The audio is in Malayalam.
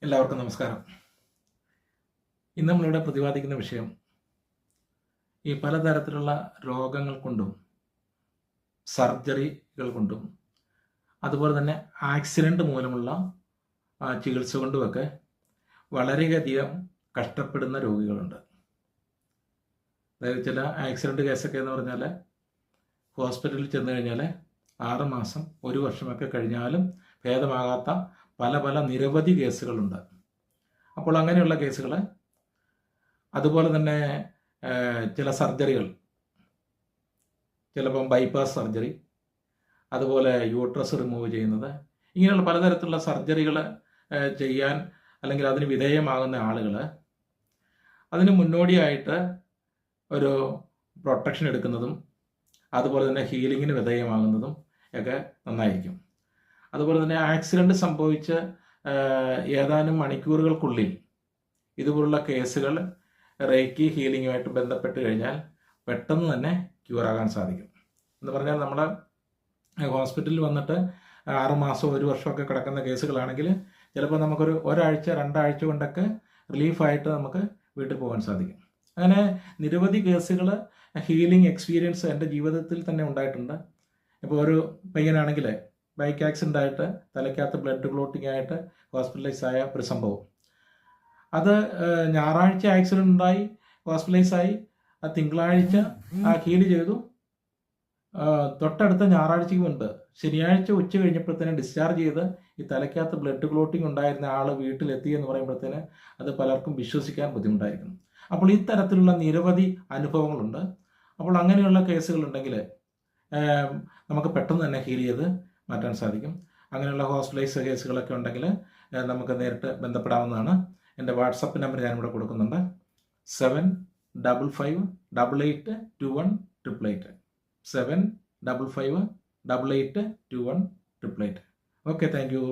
എല്ലാവർക്കും നമസ്കാരം. ഇന്ന് നമ്മളിവിടെ പ്രതിപാദിക്കുന്ന വിഷയം ഈ പലതരത്തിലുള്ള രോഗങ്ങൾ കൊണ്ടും സർജറികൾ കൊണ്ടും അതുപോലെ തന്നെ ആക്സിഡൻറ്റ് മൂലമുള്ള ചികിത്സ കൊണ്ടുമൊക്കെ വളരെയധികം കഷ്ടപ്പെടുന്ന രോഗികളുണ്ട്. അതായത് ചില ആക്സിഡൻറ്റ് കേസൊക്കെ എന്ന് പറഞ്ഞാൽ ഹോസ്പിറ്റലിൽ ചെന്ന് കഴിഞ്ഞാൽ 6 മാസം 1 വർഷമൊക്കെ കഴിഞ്ഞാലും ഭേദമാകാത്ത പല നിരവധി കേസുകളുണ്ട്. അപ്പോൾ അങ്ങനെയുള്ള കേസുകൾ, അതുപോലെ തന്നെ ചില സർജറികൾ, ചിലപ്പം ബൈപ്പാസ് സർജറി, അതുപോലെ യൂട്രസ് റിമൂവ് ചെയ്യുന്നത്, ഇങ്ങനെയുള്ള പലതരത്തിലുള്ള സർജറികൾ ചെയ്യാൻ അല്ലെങ്കിൽ അതിന് വിധേയമാകുന്ന ആളുകൾ അതിന് മുന്നോടിയായിട്ട് ഒരു പ്രൊട്ടക്ഷൻ എടുക്കുന്നതും അതുപോലെ തന്നെ ഹീലിങ്ങിന് വിധേയമാകുന്നതും ഒക്കെ നന്നായിരിക്കും. അതുപോലെ തന്നെ ആക്സിഡൻറ്റ് സംഭവിച്ച് ഏതാനും മണിക്കൂറുകൾക്കുള്ളിൽ ഇതുപോലുള്ള കേസുകൾ റേക്കി ഹീലിങ്ങുമായിട്ട് ബന്ധപ്പെട്ട് കഴിഞ്ഞാൽ പെട്ടെന്ന് തന്നെ ക്യൂറാകാൻ സാധിക്കും. എന്ന് പറഞ്ഞാൽ നമ്മൾ ഹോസ്പിറ്റലിൽ വന്നിട്ട് 6 മാസം 1 വർഷമൊക്കെ കിടക്കുന്ന കേസുകളാണെങ്കിൽ ചിലപ്പോൾ നമുക്കൊരു 1 ആഴ്ച 2 ആഴ്ച കൊണ്ടൊക്കെ റിലീഫായിട്ട് നമുക്ക് വീട്ടിൽ പോകാൻ സാധിക്കും. അങ്ങനെ നിരവധി കേസുകൾ ഹീലിംഗ് എക്സ്പീരിയൻസ് എൻ്റെ ജീവിതത്തിൽ തന്നെ ഉണ്ടായിട്ടുണ്ട്. ഇപ്പോൾ ഒരു പയ്യനാണെങ്കിൽ ബൈക്ക് ആക്സിഡൻ്റ് ആയിട്ട് തലയ്ക്കകത്ത് ബ്ലഡ് ക്ലോട്ടിംഗ് ആയിട്ട് ഹോസ്പിറ്റലൈസ് ആയ ഒരു സംഭവം. അത് ഞായറാഴ്ച ആക്സിഡൻ്റ് ഉണ്ടായി, ഹോസ്പിറ്റലൈസ് ആയി, തിങ്കളാഴ്ച ഹീല് ചെയ്തു. തൊട്ടടുത്ത ഞായറാഴ്ചയ്ക്ക് മുൻപ് ശനിയാഴ്ച ഉച്ച കഴിഞ്ഞപ്പോഴത്തേന് ഡിസ്ചാർജ് ചെയ്ത് ഈ തലയ്ക്കകത്ത് ബ്ലഡ് ക്ലോട്ടിംഗ് ഉണ്ടായിരുന്ന ആൾ വീട്ടിലെത്തി എന്ന് പറയുമ്പോഴത്തേന് അത് പലർക്കും വിശ്വസിക്കാൻ ബുദ്ധിമുട്ടായിരിക്കും. അപ്പോൾ ഈ തരത്തിലുള്ള നിരവധി അനുഭവങ്ങളുണ്ട്. അപ്പോൾ അങ്ങനെയുള്ള കേസുകളുണ്ടെങ്കിൽ നമുക്ക് പെട്ടെന്ന് തന്നെ ഹീൽ ചെയ്ത് മാറ്റാൻ സാധിക്കും. അങ്ങനെയുള്ള ഹോസ്പിറ്റലൈസ് കേസുകളൊക്കെ ഉണ്ടെങ്കിൽ നമുക്ക് നേരിട്ട് ബന്ധപ്പെടാവുന്നതാണ്. എൻ്റെ വാട്സപ്പ് നമ്പർ ഞാനിവിടെ കൊടുക്കുന്നുണ്ട്. 7558882188 7558882188. Okay, thank you.